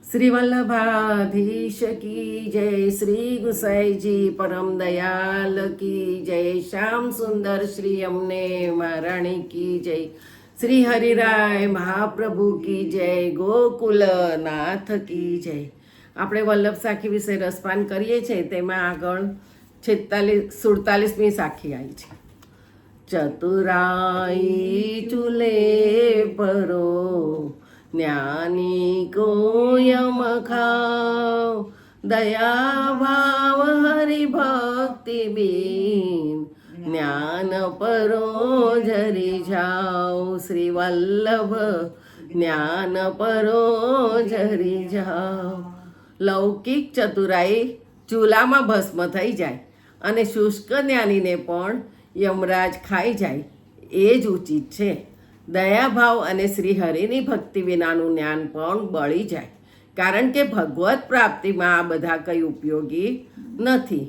श्री वल्लभाधीश की जय, श्री गुसाई जी परम दयाल की जय, श्याम सुंदर श्री अमने महाराणी की जय, श्री हरिराय महाप्रभु की जय, ગોકુલનાથ કી જય. આપણે વલ્લભ સાખી વિશે રસપાન કરીએ છીએ, તેમાં આગળ 47મી સાખી આવી છે. ચતુરાઈ ચૂલે પરો જ્ઞાની કોયમ ખાવ, દયા ભાવ હરિભક્તિ બીન જ્ઞાન પરો જરી જાઓ. શ્રી વલ્લભ જ્ઞાન પરો જરી જાઓ. લૌકિક ચતુરાઈ ચૂલામાં ભસ્મ થઈ જાય અને શુષ્ક જ્ઞાનીને પણ યમરાજ ખાઈ જાય એ જ ઉચિત છે. દયાભાવ અને શ્રી હરિની ભક્તિ વિનાનું જ્ઞાન પણ બળી જાય, કારણ કે ભગવત પ્રાપ્તિમાં આ બધા કંઈ ઉપયોગી નથી.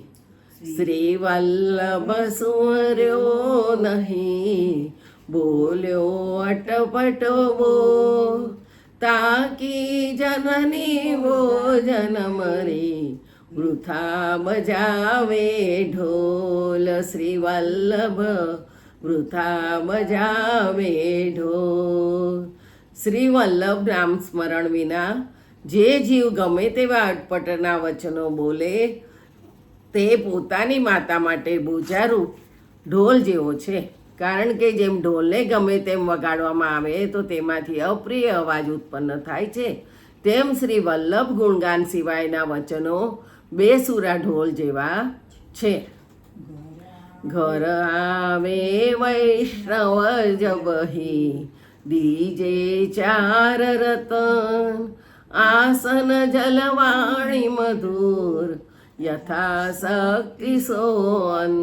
શ્રી વલ્લભ સુવર્યો નહીં, બોલ્યો અટપટો બો, તાકી જનની ભોજન મરી વૃથા બજાવે ઢોલ. શ્રી વલ્લભ વૃથા બજાવે ઢોલ. શ્રી વલ્લભ નામ સ્મરણ વિના જે જીવ ગમે તેવા અટપટના વચનો બોલે તે પોતાની માતા માટે બોજારૂપ ઢોલ જેવો છે. કારણ કે જેમ ઢોલને ગમે તેમ વગાડવામાં આવે તો તેમાંથી અપ્રિય અવાજ ઉત્પન્ન થાય છે, તેમ શ્રી વલ્લભ ગુણગાન સિવાયના વચનો બેસુરા ઢોલ જેવા છે. ઘર આવે વૈષ્ણવ જબહી, દીજે ચાર રતન, આસન જલવાણી મધુર, યથાશક્તિ સોન.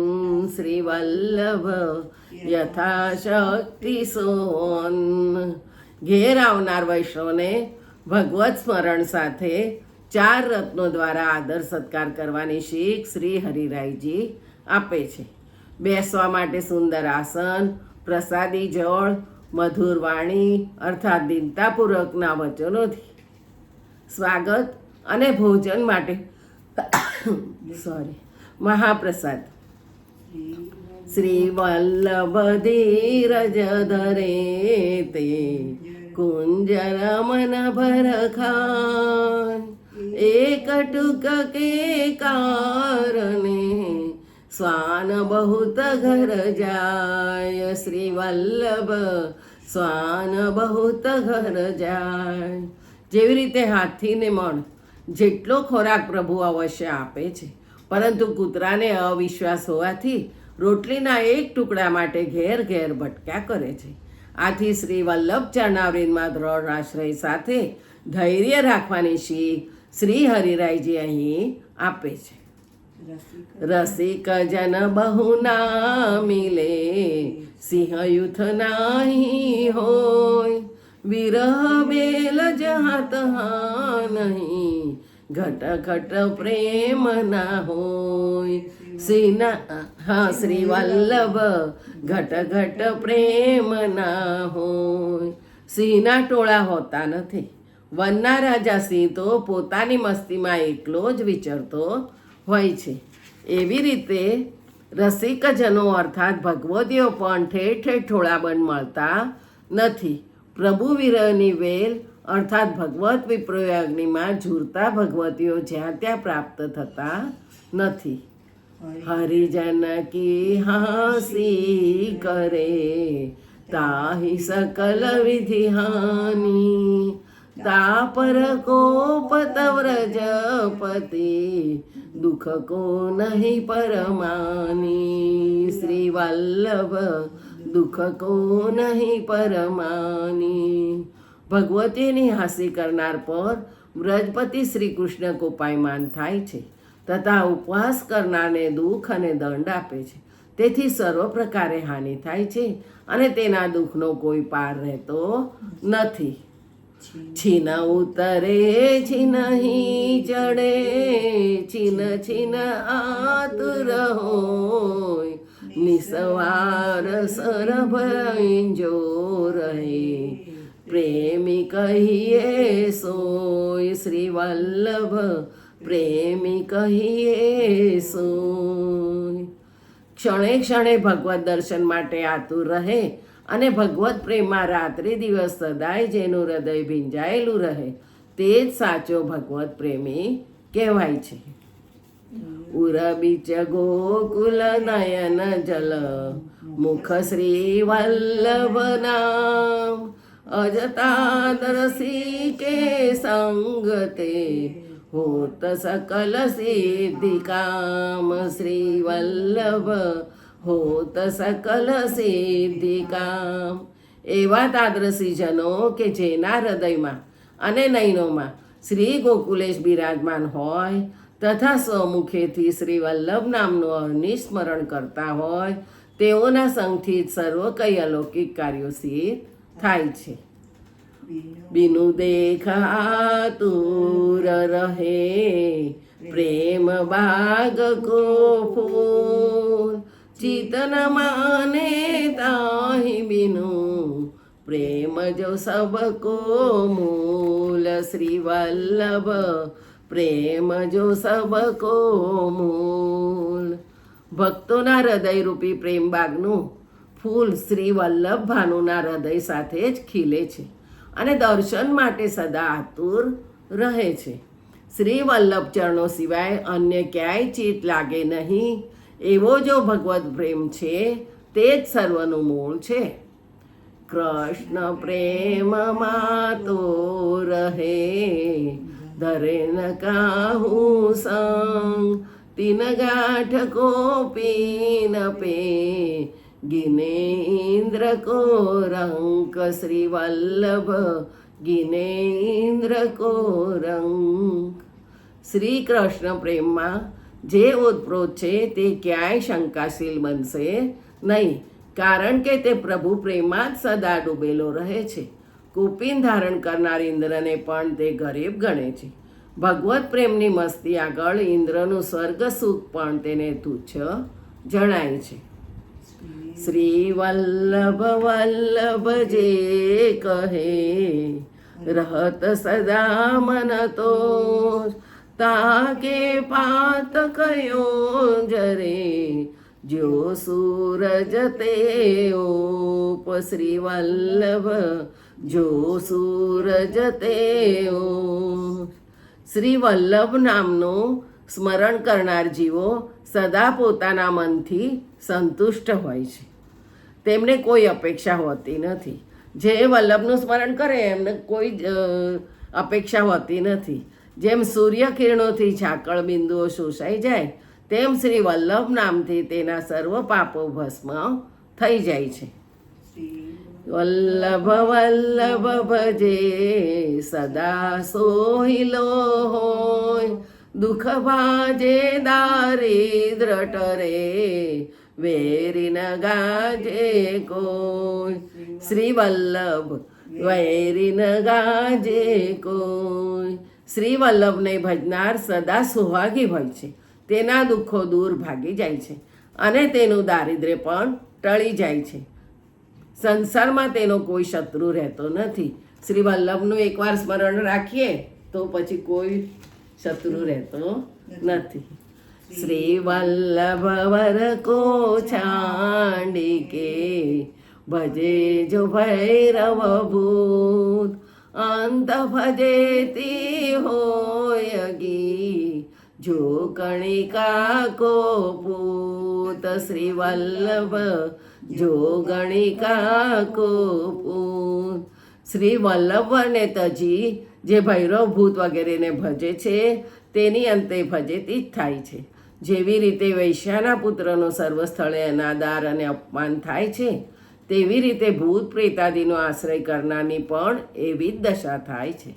શ્રી વલ્લભ યથાશક્તિ સોન. ઘેર આવનાર વૈષ્ણવને ભગવત સ્મરણ સાથે 4 રત્નો દ્વારા આદર સત્કાર કરવાની શીખ શ્રી હરિરાયજી આપે છે. બેસવા માટે સુંદર આસન, પ્રસાદી જળ, મધુર વાણી અર્થાત દીનતાપૂર્વકના વચનોથી સ્વાગત અને ભોજન માટે મહાપ્રસાદ. શ્રી વલ્લભ ધીરજ ધરે તે, કુંજર મન ભર ખાન, એક ટુક કે કારણે સ્વાન બહુત ઘર જાય. શ્રી વલ્લભ સ્વાન બહુત ઘર જાય. જેવી રીતે હાથીને મણ જેટલો ખોરાક પ્રભુ અવશ્ય આપે છે, પરંતુ કૂતરાને અવિશ્વાસ હોવાથી રોટલીના એક ટુકડા માટે ઘેર ઘેર ભટક્યા કરે છે. આથી શ્રી વલ્લભ ચરણાવરીમાં દ્રઢ આશ્રય સાથે ધૈર્ય રાખવાની શીખ શ્રી હરિરાયજી અહીં આપે છે. રસિક જન બહુ ના મિલે, સિંહ યુથ નાહી હોય, વિરહ બેલ જહા તહા નહીં, ઘટ ઘટ પ્રેમ ના હોય. શ્રી વલ્લભ ઘટ ઘટ પ્રેમ ના હોય. સિંહના ટોળા હોતા નથી. વનના રાજા સિંહ તો પોતાની મસ્તીમાં એકલો જ વિચરતો હોય છે. એવી રીતે રસિકજનો અર્થાત ભગવદીઓ પણ ઠેર ઠેર ઠોળાબંધ મળતા નથી. પ્રભુ વિરહની વેલ અર્થાત ભગવત વિપ્રયોગનીમાં ઝૂરતા ભગવતીઓ જ્યાં ત્યાં પ્રાપ્ત થતા નથી. હરિજન કી હાસી કરે, તાહી સકલ વિધિ હાની, તાપર કોપ તવ્રજપતિ, દુઃખ કો નહીં પરમાની. શ્રી વલ્લભ દુઃખ કો નહીં પરમાની. ભગવતીની હાસ્ય કરનાર પર વ્રજપતિ શ્રી કૃષ્ણ કોપાયમાન થાય છે તથા ઉપવાસ કરનારને દુઃખ અને દંડ આપે છે. તેથી સર્વ પ્રકારે હાનિ થાય છે અને તેના દુઃખનો કોઈ પાર રહેતો નથી. છીન ઉતરે છીનહી ચડે, છીન છીન આતુર હોય, નિસવાર સરભ જો રહે, પ્રેમી કહીએ સોય, શ્રી વલ્લભ પ્રેમી કહીએ સોય. ક્ષણે ક્ષણે ભગવત દર્શન માટે આતુર રહે અને ભગવત પ્રેમમાં રાત્રિ દિવસ સદાય જેનું હૃદય ભીંજાયેલું રહે તે જ સાચો ભગવત પ્રેમી કહેવાય છે. ઉરબીચ ગોકુલ નયન જલ મુખ શ્રી વલ્લભ નામ, અજતા દરસી કે સંગતે હોત સકલ સિદ્ધિ કામ, શ્રી વલ્લભ હોત સકલ સિદ્ધિ કામ. એવા તાદ્રસીજનો કે જેના હૃદયમાં અને નયનોમાં શ્રી ગોકુલેશ બિરાજમાન હોય તથા સ્વમુખેથી શ્રી વલ્લભ નામનું અનિસ્મરણ કરતા હોય તેઓના સંગથી જ સર્વ કઈ અલૌકિક કાર્યો સિદ્ધ થાય છે. બિનુ દેખ આતુર રહે પ્રેમ બાગ કો ફૂલ, ચિતન માને તાહી બિનુ પ્રેમ જો સબકો મૂલ, શ્રી વલ્લભ પ્રેમ જો સબકો મૂલ. ભક્તોના હૃદયરૂપી પ્રેમ બાગનું ફૂલ શ્રી વલ્લભ ભાનુના હૃદય સાથે જ ખીલે છે અને દર્શન માટે સદા આતુર રહે છે. શ્રી વલ્લભ ચરણો સિવાય અન્ય ક્યાંય ચિત્ત લાગે નહીં એવો જો ભગવત પ્રેમ છે તે જ સર્વનું મૂળ છે. કૃષ્ણ પ્રેમમાં તો રહે ધરે ન કાહું સંગ, તીન ગાંઠ કો પીન પે ગિને ઇન્દ્ર કો રંક, શ્રી વલ્લભ ગિને ઇન્દ્ર કો રંક. શ્રી કૃષ્ણ પ્રેમમાં જે ઓતપ્રોત છે તે ક્યાંય શંકાશીલ બનશે નહીં, કારણ કે તે પ્રભુ પ્રેમમાં જ સદા ડૂબેલો રહે છે. કુપિન ધારણ કરનાર ઇન્દ્રને પણ તે ગરીબ ગણે છે. ભગવત પ્રેમની મસ્તી આગળ ઇન્દ્રનું સ્વર્ગ સુખ પણ તેને તુચ્છ જણાય છે. શ્રી વલ્લભ વલ્લભ જે કહે રહત સદા મન તો, તાકે પાત કયો જરે જો સૂરજ તે ઓપ, શ્રી વલ્લભ જો સૂરજ તે ઓપ. શ્રી વલ્લભ નામનું સ્મરણ કરનાર જીવો સદા પોતાના મનથી સંતુષ્ટ હોય છે. તેમને કોઈ અપેક્ષા હોતી નથી. જે વલ્લભનું સ્મરણ કરે એમને કોઈ અપેક્ષા હોતી નથી. જેમ સૂર્ય કિરણોથી ઝાકળ બિંદુઓ શોષાઈ જાય તેમ શ્રી વલ્લભ નામથી તેના સર્વ પાપો ભસ્મ થઈ જાય છે. વલ્લભ વલ્લભ ભજે સદા સોહિલો હોય, દુઃખ ભાજે દારિદ્ર ટરે વેરી ન ગાજે કોઈ, શ્રી વલ્લભ વૈરી ન ગાજે કોઈ. શ્રી વલ્લભને ભજનાર સદા સુહાગી હોય છે. તેના દુઃખો દૂર ભાગી જાય છે અને તેનું દારિદ્ર્ય પણ ટળી જાય છે. સંસારમાં તેનો કોઈ શત્રુ રહેતો નથી. શ્રી વલ્લભનું એકવાર સ્મરણ રાખીએ તો પછી કોઈ શત્રુ રહેતો નથી. શ્રી વલ્લભ વર કો છાંડી કે ભજે જો ભૈરવ ભૂત, અંત ભજેતી હોયગી જો કણિકા કો પૂત, શ્રી વલ્લભ જો ગણિકા કો પૂત. શ્રી વલ્લભને તજી જે ભૈરવ ભૂત વગેરેને ભજે છે તેની અંતે ફજેતી જ થાય છે. જેવી રીતે વૈશ્યાના પુત્રનો સર્વ સ્થળે અનાદાર અને અપમાન થાય છે તેવી રીતે ભૂત પ્રેતાદિનો આશ્રય કરનારની પણ એવી જ દશા થાય છે.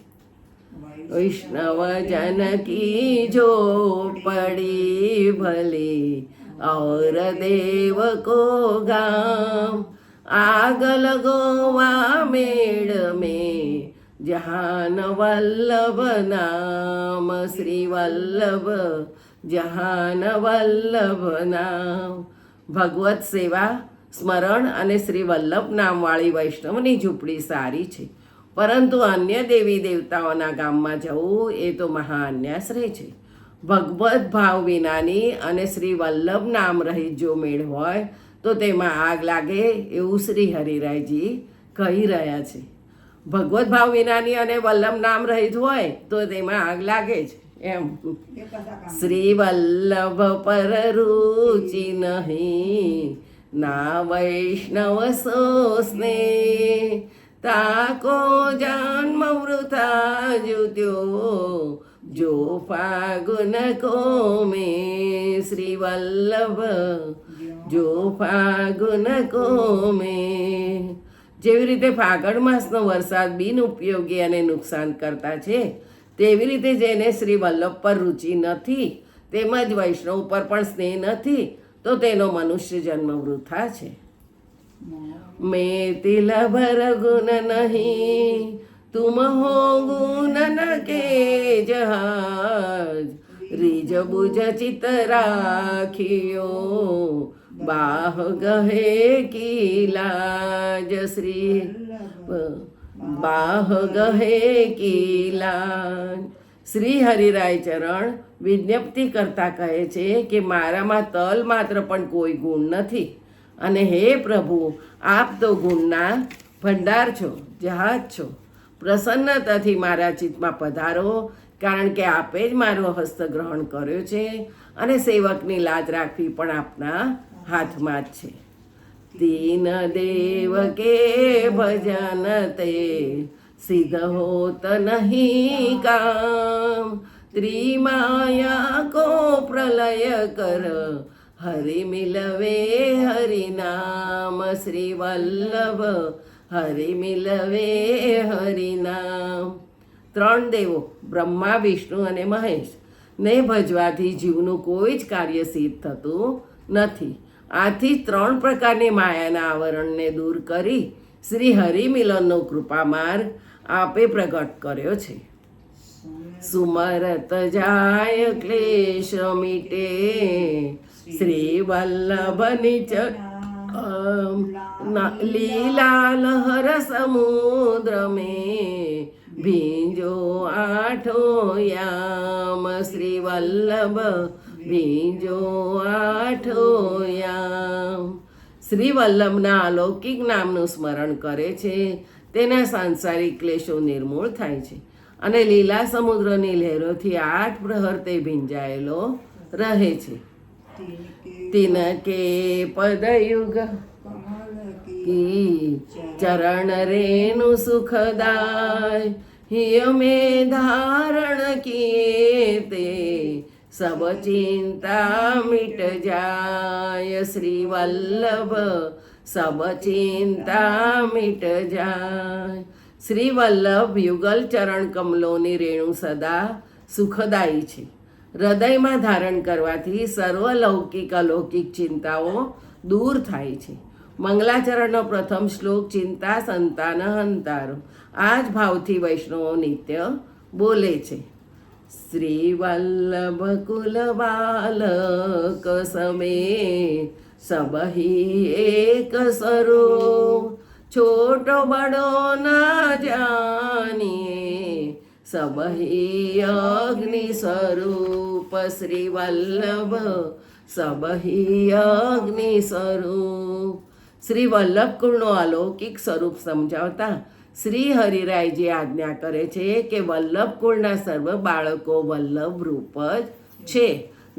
વૈષ્ણવ જન કી જો પડી ભલી और देव को गाम, आग लगोवा मेड़ में जहान वल्लभ नाम, श्री वल्लभ जहान वल्लभ नाम. ભગવત સેવા સ્મરણ અને શ્રી વલ્લભ નામવાળી વૈષ્ણવની ઝૂંપડી સારી છે, પરંતુ અન્ય દેવી દેવતાઓના ગામમાં જવું એ તો મહાઅન્યાશ્રય છે. ભગવત ભાવ વિનાની અને શ્રી વલ્લભ નામ રહિત જો મેળ હોય તો તેમાં આગ લાગે એવું શ્રી હરિરાયજી કહી રહ્યા છે. ભગવત ભાવ વિનાની અને વલ્લભ નામ રહિત હોય તો તેમાં આગ લાગે છે એમ. શ્રી વલ્લભ પર રુચિ નહીં ના વૈષ્ણવ સો સ્નેહ તાકો જન્મ વૃથા જુત્યો જો ફાગુન કો મેં શ્રી વલ્લભ જો ફાગુન કો મેં. જેવી રીતે ફાગણ માસનો વરસાદ બિનઉપયોગી અને નુકસાન કરતા છે તેવી રીતે જેને શ્રી વલ્લભ પર રુચિ નથી તેમજ વૈષ્ણવ પર પણ સ્નેહ નથી તો તેનો મનુષ્ય જન્મ વૃથા છે. મેં તિલ ભર ગુણ નહીં તુમ હો ગુણ ન કે જહાજ રીજ બુજ ચિત રાખ્યો બાહ ગહે કી લાજ શ્રી બાહ ગહે કી લાજ. શ્રી હરિરાય ચરણ વિજ્ઞપ્તિ કરતા કહે છે કે મારામાં તલ માત્ર પણ કોઈ ગુણ નથી અને હે પ્રભુ આપ તો ગુણના ભંડાર છો, જહાજ છો. પ્રસન્નતાથી મારા ચિત્તમાં પધારો કારણ કે આપે જ મારો હસ્ત ગ્રહણ કર્યો છે અને સેવકની લાજ રાખવી પણ આપના હાથમાં જ છે. તીન દેવ કે ભજન તે સિદ્ધ હોત નહીં કામ ત્રિમાયા કો પ્રલય કર હરિ મિલવે હરિ નામ શ્રી વલ્લભ હરિ મિલવે હરિ નામ. ત્રણ દેવો બ્રહ્મા વિષ્ણુ અને મહેશ ને ભજવાથી જીવનું કોઈ જ કાર્ય સિદ્ધ થતું નથી. આથી ત્રણ પ્રકારની માયાના આવરણને દૂર કરી શ્રી હરિમિલનનો કૃપા માર્ગ આપે પ્રગટ કર્યો છે. સુમરત જાય ક્લેશ મીટે શ્રી વલ્લભની લીલા લહર સમુદ્ર મેં ભીંજો આઠો યામ શ્રી વલ્લભ ભીંજો આઠો યામ. શ્રી વલ્લભના અલૌકિક નામનું સ્મરણ કરે છે તેના સાંસારિક ક્લેશો નિર્મૂળ થાય છે અને લીલા સમુદ્રની લહેરોથી 8 પ્રહર તે ભીંજાયેલો રહે છે. તિનકે પદયુગ કી ચરણ રેણુ સુખદાય હિય મેં ધારણ કિએ તે સબ ચિંતા મિટ જાય શ્રી વલ્લભ સબ ચિંતા મિટ જાય. શ્રી વલ્લભ યુગલ ચરણ કમલોની રેણુ સદા સુખદાયી છે. હૃદયમાં ધારણ કરવાથી સર્વ લૌકિક અલૌકિક ચિંતાઓ દૂર થાય છે. મંગલાચરણનો પ્રથમ શ્લોક ચિંતા સંતાન હંતારો આ જ ભાવથી વૈષ્ણવો નિત્ય બોલે છે. શ્રી વલ્લભ કુલ બાલક સમે સબહી એક સ્વરૂપ છોટો બડો ના જાનિએ સબહી અગ્નિ સ્વરૂપ શ્રી વલ્લભ સબહી અગ્નિ સ્વરૂપ. શ્રી વલ્લભ કુળનો અલૌકિક સ્વરૂપ સમજાવતા શ્રી હરિરાયજી આજ્ઞા કરે છે કે વલ્લભ કુળના સર્વ બાળકો વલ્લભ રૂપ જ છે.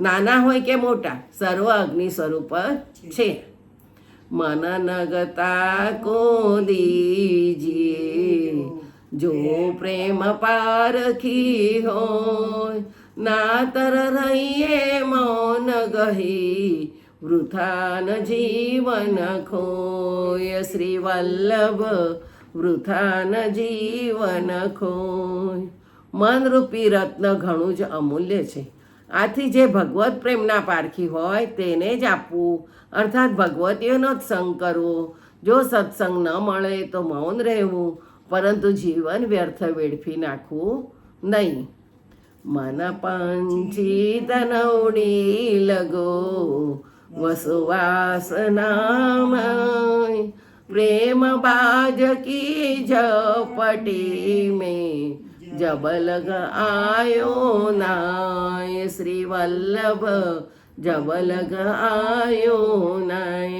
નાના હોય કે મોટા સર્વ અગ્નિ સ્વરૂપ જ છે. મન નગતા કો દીજીએ જો પ્રેમ પારખી હોય નાતર રહીએ મૌન ગહી વૃથાન જીવન ખોય શ્રી વલ્લભ વૃથાન જીવન ખોય. મનરૂપી રત્ન ઘણું જ અમૂલ્ય છે. આથી જે ભગવત પ્રેમના પારખી હોય તેને જ આપવું અર્થાત ભગવતીઓનો જ સંગ કરવો. જો સત્સંગ ન મળે તો મૌન રહેવું પરંતુ જીવન વ્યર્થ વેડફી નાખવું નહીં. મન પંચી તનવડી લગો વસુવાસ નામય प्रेम बाज की झपटी में जब लग आयो नाय श्री वल्लभ जब लग आयो नाय.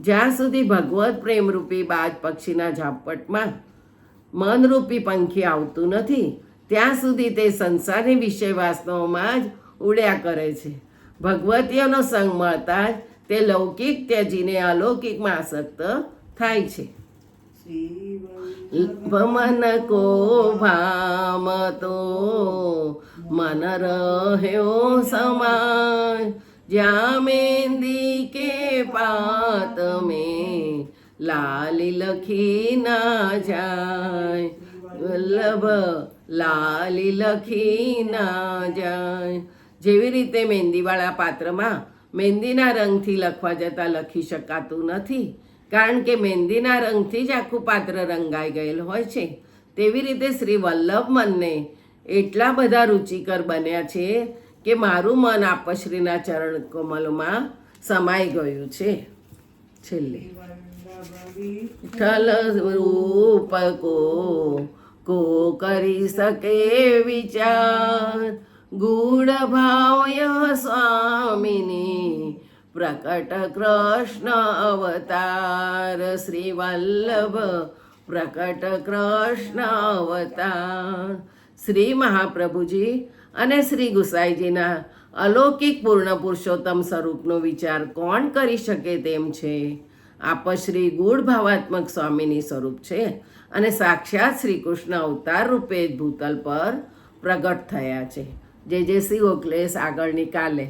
જ્યાં સુધી ભગવત પ્રેમરૂપી બાજ પક્ષીના ઝાપટમાં મનરૂપી પંખી આવતું નથી ત્યાં સુધી તે સંસારની વિષય વાસનાઓમાં જ ઉડ્યા કરે છે. ભગવતીઓનો સંગ મળતા જ તે લૌકિક ત્યજીને અલૌકિકમાં આસક્ત થાય છે. મન કો ભામ તો મન રહ્યો સમાય જ્યાં મેંદી કે પાત મેં લાલી લખી ના જાય વલ્લભ લાલી લખી ના જાય. જેવી રીતે મહેંદીવાળા પાત્રમાં મહેંદીના રંગથી લખવા જતાં લખી શકાતું નથી કારણ કે મહેંદીના રંગથી જ આખું પાત્ર રંગાઈ ગયેલ હોય છે. તેવી રીતે શ્રી વલ્લભ મનને એટલા બધા રૂચિકર બન્યા છે કે મારું મન આપશ્રીના ચરણ કમલમાં સમાઈ ગયું છે. છેલ્લે વિઠ્ઠલ રૂપ કો કરી શકે વિચાર ગૂઢ ભાવય સ્વામિની પ્રકટ કૃષ્ણ અવતાર શ્રી વલ્લભ પ્રકટ કૃષ્ણ અવતાર. શ્રી મહાપ્રભુજી અને શ્રી ગુસાઈજીના અલૌકિક પૂર્ણ પુરુષોત્તમ સ્વરૂપનો વિચાર કોણ કરી શકે તેમ છે? આપશ્રી ગૂઢ ભાવાત્મક સ્વામીની સ્વરૂપ છે અને સાક્ષાત શ્રી કૃષ્ણ અવતાર રૂપે જ ભૂતલ પર પ્રગટ થયા છે. જે શ્રી ગોખલેશ આગળની કાલે